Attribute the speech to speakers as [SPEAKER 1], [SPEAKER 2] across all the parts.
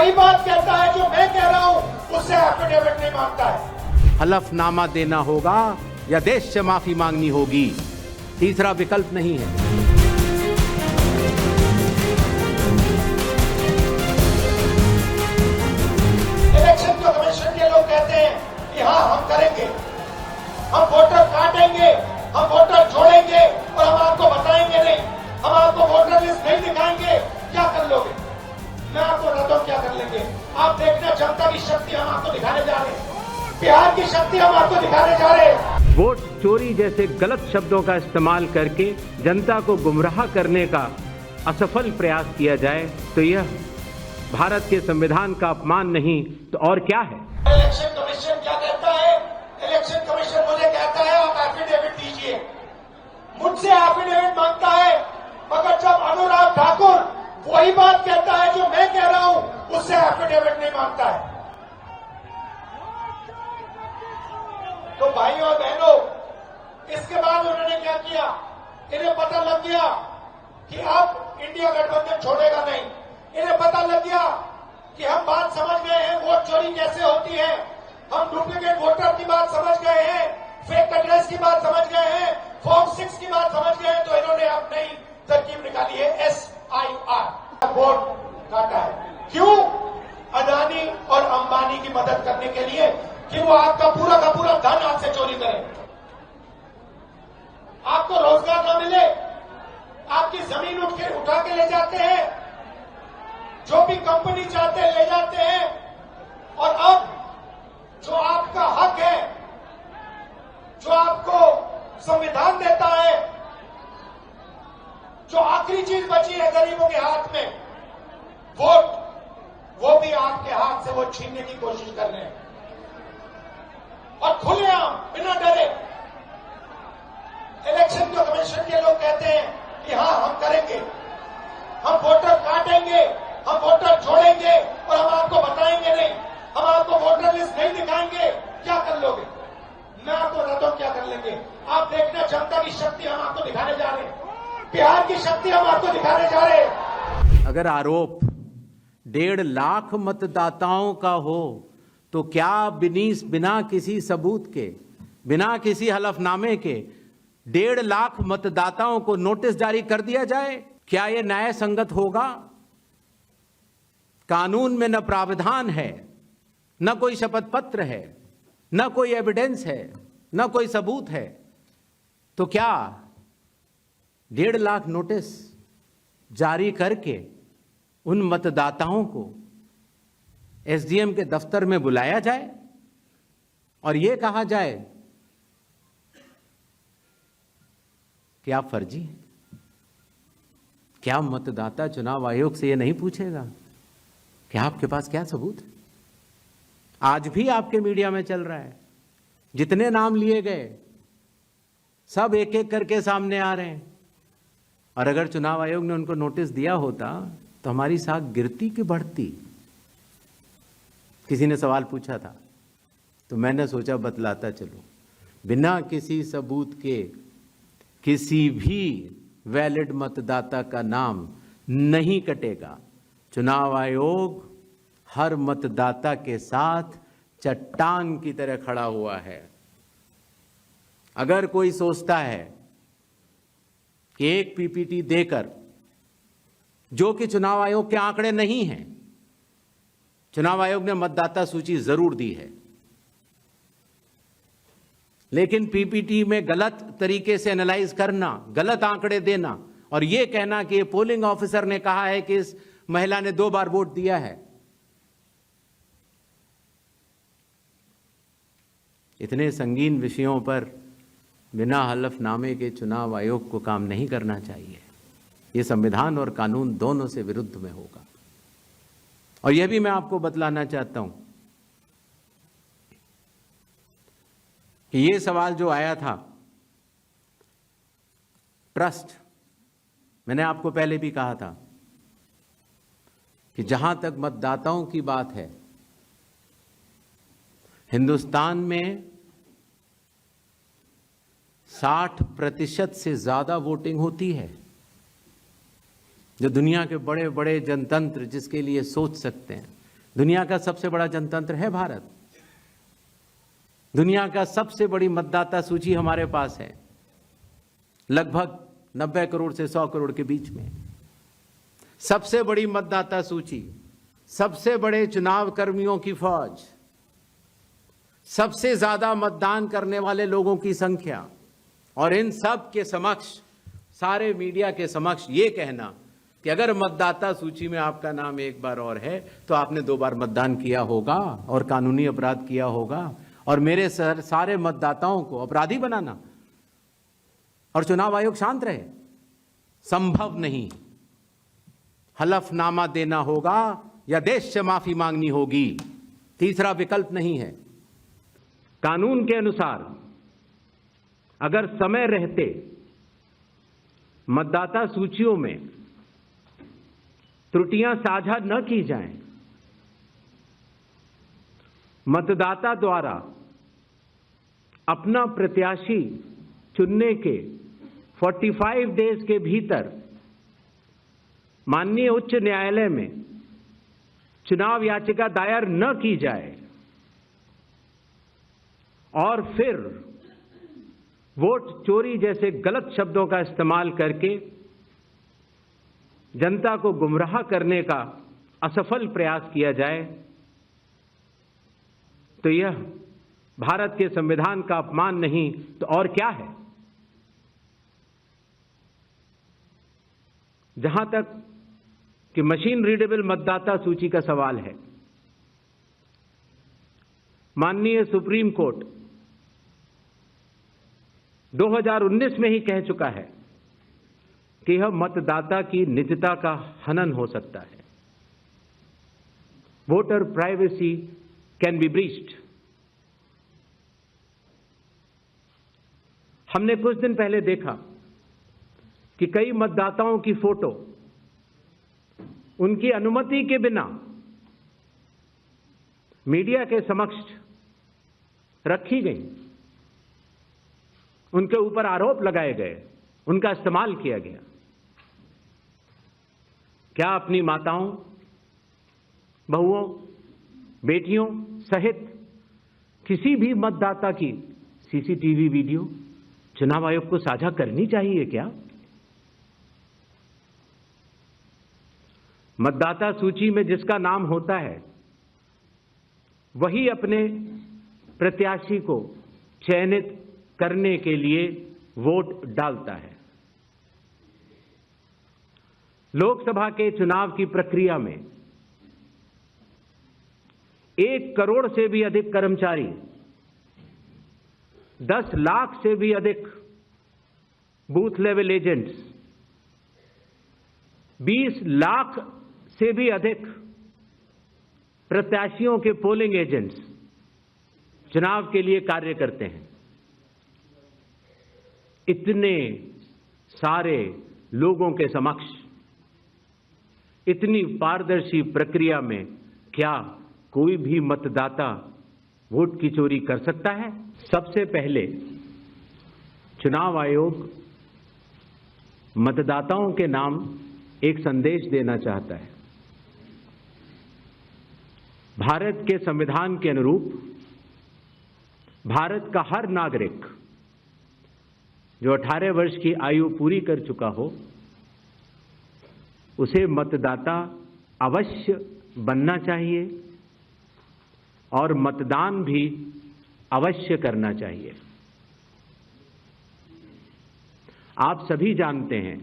[SPEAKER 1] वही बात कहता है जो मैं कह रहा हूं, उससे एफिडेविट नहीं मांगता है।
[SPEAKER 2] हलफनामा देना होगा या देश से माफी मांगनी होगी, तीसरा विकल्प नहीं है।
[SPEAKER 1] इलेक्शन कमीशन के लोग कहते हैं कि हाँ हम करेंगे, हम वोटर काटेंगे, हम वोटर जोड़ेंगे और हम आपको बताएंगे नहीं, हम आपको वोटर लिस्ट नहीं दिखाएंगे। क्या कर लोगे? मैं आपको बताता हूं क्या कर लेंगे। आप देखना, जनता की शक्ति हम आपको दिखाने जा रहे हैं, बिहार की शक्ति हम आपको दिखाने जा रहे हैं।
[SPEAKER 2] वोट चोरी जैसे गलत शब्दों का इस्तेमाल करके जनता को गुमराह करने का असफल प्रयास किया जाए तो यह भारत के संविधान का अपमान नहीं तो और क्या है।
[SPEAKER 1] इलेक्शन कमीशन क्या कहता है? इलेक्शन कमीशन मुझे कहता है आप एफिडेविट दीजिए, मुझसे एफिडेविट मांगता है, मगर जब अनुराग ठाकुर वही बात कहता है जो मैं कह रहा हूं, उससे एफिडेविट नहीं मांगता है। तो भाइयों और बहनों, इसके बाद उन्होंने क्या किया? इन्हें पता लग गया कि अब इंडिया गठबंधन छोड़ेगा नहीं। इन्हें पता लग गया कि हम बात समझ गए हैं, वोट चोरी कैसे होती है, हम डुप्लीकेट वोटर की बात समझ गए हैं, फेक एड्रेस की बात समझ गए हैं, फॉर्म 6 की बात समझ गए हैं। तो इन्होंने अब नई तरकीब निकाली है, SIR, वोट काटा है। क्यों? अदानी और अंबानी की मदद करने के लिए कि वो आपका पूरा का पूरा धन आपसे चोरी करें, आपको रोजगार न मिले, आपकी जमीन उठा के ले जाते हैं, जो भी कंपनी चाहते हैं ले जाते हैं। और अब जो आपका हक है, जो आपको संविधान देता है, जो आखिरी चीज बची है गरीबों के हाथ में, वोट, वो भी आपके हाथ से वो छीनने की कोशिश कर रहे हैं। और खुलेआम, बिना डरे, इलेक्शन कमीशन के लोग कहते हैं कि हाँ हम करेंगे, हम वोटर काटेंगे, हम वोटर जोड़ेंगे और हम आपको बताएंगे नहीं, हम आपको वोटर लिस्ट नहीं दिखाएंगे। क्या कर लोगे? मैं आपको बताता हूं क्या कर लेंगे। आप देखना, जनता की शक्ति हम आपको दिखाने जा रहे हैं, बिहार की शक्ति हम आपको दिखाने जा रहे हैं।
[SPEAKER 2] अगर आरोप 1.5 लाख मतदाताओं का हो तो क्या बिना किसी सबूत के, बिना किसी हलफनामे के 1.5 लाख मतदाताओं को नोटिस जारी कर दिया जाए? क्या यह न्याय संगत होगा? कानून में न प्रावधान है, न कोई शपथ पत्र है, न कोई एविडेंस है, न कोई सबूत है, तो क्या 1.5 लाख नोटिस जारी करके उन मतदाताओं को एसडीएम के दफ्तर में बुलाया जाए और यह कहा जाए कि आप फर्जी हैं? क्या मतदाता चुनाव आयोग से यह नहीं पूछेगा कि आपके पास क्या सबूत है? आज भी आपके मीडिया में चल रहा है, जितने नाम लिए गए सब एक एक करके सामने आ रहे हैं। और अगर चुनाव आयोग ने उनको नोटिस दिया होता तो हमारी साख गिरती कि बढ़ती? किसी ने सवाल पूछा था तो मैंने सोचा बतलाता चलो। बिना किसी सबूत के किसी भी वैलिड मतदाता का नाम नहीं कटेगा। चुनाव आयोग हर मतदाता के साथ चट्टान की तरह खड़ा हुआ है। अगर कोई सोचता है कि एक पीपीटी देकर, जो कि चुनाव आयोग के आंकड़े नहीं हैं, चुनाव आयोग ने मतदाता सूची जरूर दी है, लेकिन पीपीटी में गलत तरीके से एनालाइज करना, गलत आंकड़े देना और यह कहना कि पोलिंग ऑफिसर ने कहा है कि इस महिला ने 2 बार वोट दिया है, इतने संगीन विषयों पर बिना हलफनामे के चुनाव आयोग को काम नहीं करना चाहिए। यह संविधान और कानून दोनों से विरुद्ध में होगा। और यह भी मैं आपको बतलाना चाहता हूं कि यह सवाल जो आया था ट्रस्ट, मैंने आपको पहले भी कहा था कि जहां तक मतदाताओं की बात है, हिंदुस्तान में 60% से ज्यादा वोटिंग होती है। जो दुनिया के बड़े बड़े जनतंत्र जिसके लिए सोच सकते हैं, दुनिया का सबसे बड़ा जनतंत्र है भारत। दुनिया का सबसे बड़ी मतदाता सूची हमारे पास है, लगभग 90 करोड़ से 100 करोड़ के बीच में। सबसे बड़ी मतदाता सूची, सबसे बड़े चुनाव कर्मियों की फौज, सबसे ज्यादा मतदान करने वाले लोगों की संख्या, और इन सब के समक्ष, सारे मीडिया के समक्ष ये कहना कि अगर मतदाता सूची में आपका नाम एक बार और है तो आपने 2 बार मतदान किया होगा और कानूनी अपराध किया होगा, और मेरे सारे मतदाताओं को अपराधी बनाना और चुनाव आयोग शांत रहे, संभव नहीं। हलफनामा देना होगा या देश से माफी मांगनी होगी, तीसरा विकल्प नहीं है। कानून के अनुसार अगर समय रहते मतदाता सूचियों में त्रुटियां साझा न की जाएं, मतदाता द्वारा अपना प्रत्याशी चुनने के 45 डेज के भीतर माननीय उच्च न्यायालय में चुनाव याचिका दायर न की जाए और फिर वोट चोरी जैसे गलत शब्दों का इस्तेमाल करके जनता को गुमराह करने का असफल प्रयास किया जाए, तो यह भारत के संविधान का अपमान नहीं तो और क्या है। जहां तक कि मशीन रीडेबल मतदाता सूची का सवाल है, माननीय सुप्रीम कोर्ट 2019 में ही कह चुका है कि यह मतदाता की निजता का हनन हो सकता है। Voter privacy can be breached. हमने कुछ दिन पहले देखा कि कई मतदाताओं की फोटो उनकी अनुमति के बिना मीडिया के समक्ष रखी गई, उनके ऊपर आरोप लगाए गए, उनका इस्तेमाल किया गया। क्या अपनी माताओं, बहुओं, बेटियों सहित किसी भी मतदाता की सीसीटीवी वीडियो चुनाव आयोग को साझा करनी चाहिए क्या? मतदाता सूची में जिसका नाम होता है वही अपने प्रत्याशी को चयनित करने के लिए वोट डालता है। लोकसभा के चुनाव की प्रक्रिया में 1 करोड़ से भी अधिक कर्मचारी, 10 लाख से भी अधिक बूथ लेवल एजेंट्स, 20 लाख से भी अधिक प्रत्याशियों के पोलिंग एजेंट्स चुनाव के लिए कार्य करते हैं। इतने सारे लोगों के समक्ष इतनी पारदर्शी प्रक्रिया में क्या कोई भी मतदाता वोट की चोरी कर सकता है? सबसे पहले चुनाव आयोग मतदाताओं के नाम एक संदेश देना चाहता है। भारत के संविधान के अनुरूप भारत का हर नागरिक जो 18 वर्ष की आयु पूरी कर चुका हो, उसे मतदाता अवश्य बनना चाहिए और मतदान भी अवश्य करना चाहिए। आप सभी जानते हैं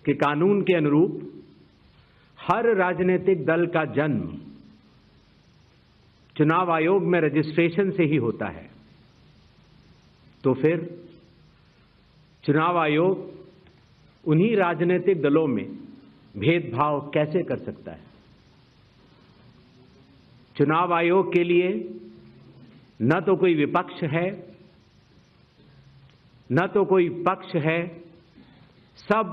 [SPEAKER 2] कि कानून के अनुरूप हर राजनीतिक दल का जन्म चुनाव आयोग में रजिस्ट्रेशन से ही होता है। तो फिर चुनाव आयोग उन्हीं राजनीतिक दलों में भेदभाव कैसे कर सकता है? चुनाव आयोग के लिए न तो कोई विपक्ष है, न तो कोई पक्ष है, सब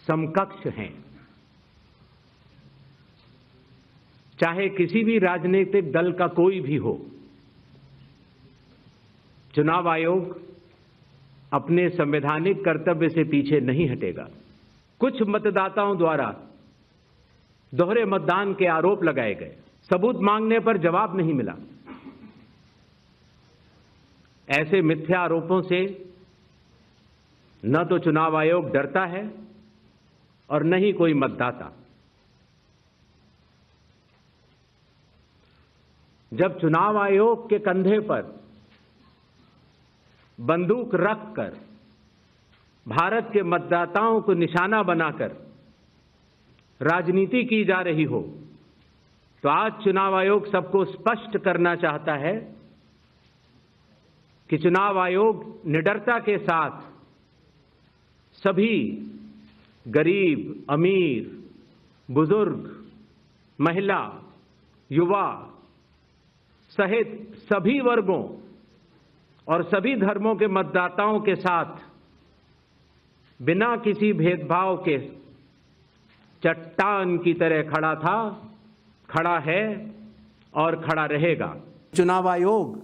[SPEAKER 2] समकक्ष हैं। चाहे किसी भी राजनीतिक दल का कोई भी हो, चुनाव आयोग अपने संवैधानिक कर्तव्य से पीछे नहीं हटेगा। कुछ मतदाताओं द्वारा दोहरे मतदान के आरोप लगाए गए, सबूत मांगने पर जवाब नहीं मिला। ऐसे मिथ्या आरोपों से न तो चुनाव आयोग डरता है और न ही कोई मतदाता। जब चुनाव आयोग के कंधे पर बंदूक रखकर भारत के मतदाताओं को निशाना बनाकर राजनीति की जा रही हो, तो आज चुनाव आयोग सबको स्पष्ट करना चाहता है कि चुनाव आयोग निडरता के साथ सभी गरीब, अमीर, बुजुर्ग, महिला, युवा सहित सभी वर्गों और सभी धर्मों के मतदाताओं के साथ बिना किसी भेदभाव के चट्टान की तरह खड़ा था, खड़ा है और खड़ा रहेगा। चुनाव आयोग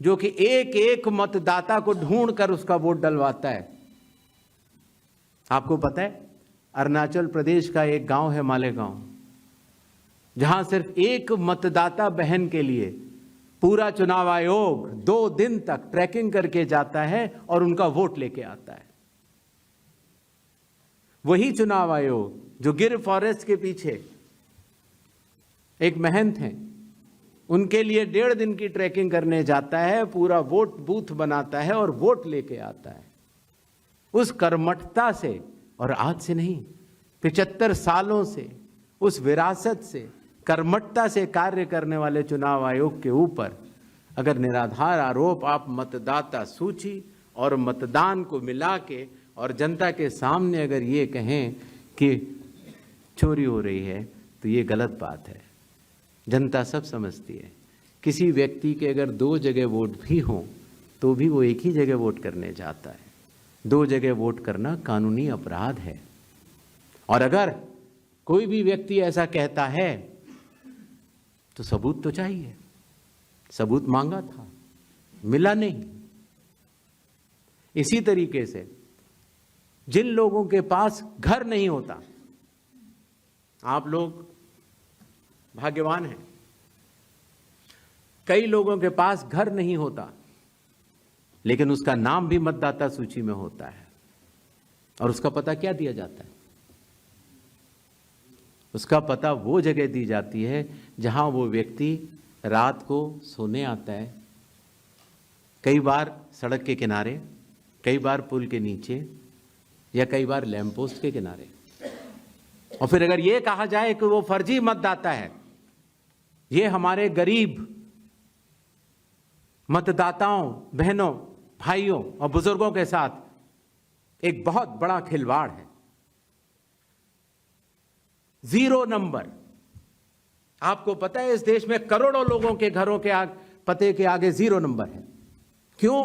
[SPEAKER 2] जो कि एक एक मतदाता को ढूंढकर उसका वोट डलवाता है। आपको पता है, अरुणाचल प्रदेश का एक गांव है मालेगांव, जहां सिर्फ एक मतदाता बहन के लिए पूरा चुनाव आयोग 2 दिन तक ट्रैकिंग करके जाता है और उनका वोट लेके आता है। वही चुनाव आयोग जो गिर फॉरेस्ट के पीछे एक महंत हैं, उनके लिए 1.5 दिन की ट्रैकिंग करने जाता है, पूरा वोट बूथ बनाता है और वोट लेके आता है। उस कर्मठता से, और आज से नहीं, 75 सालों से उस विरासत से, कर्मठता से कार्य करने वाले चुनाव आयोग के ऊपर अगर निराधार आरोप आप मतदाता सूची और मतदान को मिला के और जनता के सामने अगर ये कहें कि चोरी हो रही है, तो ये गलत बात है। जनता सब समझती है। किसी व्यक्ति के अगर 2 जगह वोट भी हों तो भी वो एक ही जगह वोट करने जाता है। 2 जगह वोट करना कानूनी अपराध है। और अगर कोई भी व्यक्ति ऐसा कहता है तो सबूत तो चाहिए। सबूत मांगा था, मिला नहीं। इसी तरीके से जिन लोगों के पास घर नहीं होता, आप लोग भाग्यवान हैं। कई लोगों के पास घर नहीं होता, लेकिन उसका नाम भी मतदाता सूची में होता है। और उसका पता क्या दिया जाता है? उसका पता वो जगह दी जाती है जहां वो व्यक्ति रात को सोने आता है, कई बार सड़क के किनारे, कई बार पुल के नीचे, या कई बार लैंप पोस्ट के किनारे। और फिर अगर ये कहा जाए कि वो फर्जी मतदाता है, ये हमारे गरीब मतदाताओं, बहनों, भाइयों और बुजुर्गों के साथ एक बहुत बड़ा खिलवाड़ है। 0 नंबर। आपको पता है इस देश में करोड़ों लोगों के घरों के पते के आगे 0 नंबर है। क्यों?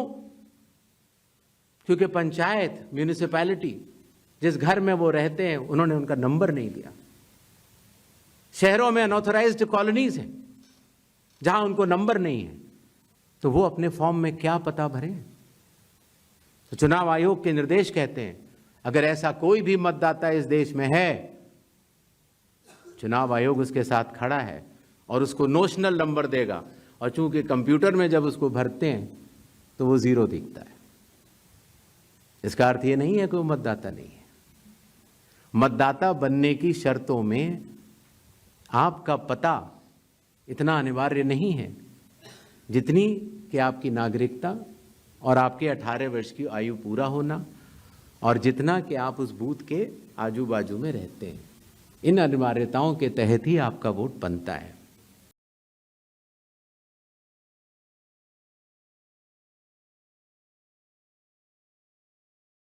[SPEAKER 2] क्योंकि पंचायत, म्यूनिसिपैलिटी, जिस घर में वो रहते हैं, उन्होंने उनका नंबर नहीं दिया। शहरों में अनऑथराइज्ड कॉलोनीज हैं जहां उनको नंबर नहीं है, तो वो अपने फॉर्म में क्या पता भरें? तो चुनाव आयोग के निर्देश कहते हैं, अगर ऐसा कोई भी मतदाता इस देश में है, चुनाव आयोग उसके साथ खड़ा है और उसको नोशनल नंबर देगा। और चूंकि कंप्यूटर में जब उसको भरते हैं तो वो 0 दिखता है। इसका अर्थ ये नहीं है कि वो मतदाता नहीं है। मतदाता बनने की शर्तों में आपका पता इतना अनिवार्य नहीं है जितनी कि आपकी नागरिकता और आपके 18 वर्ष की आयु पूरा होना, और जितना कि आप उस बूथ के आजू बाजू में रहते हैं। इन अनिवार्यताओं के तहत ही आपका वोट बनता है।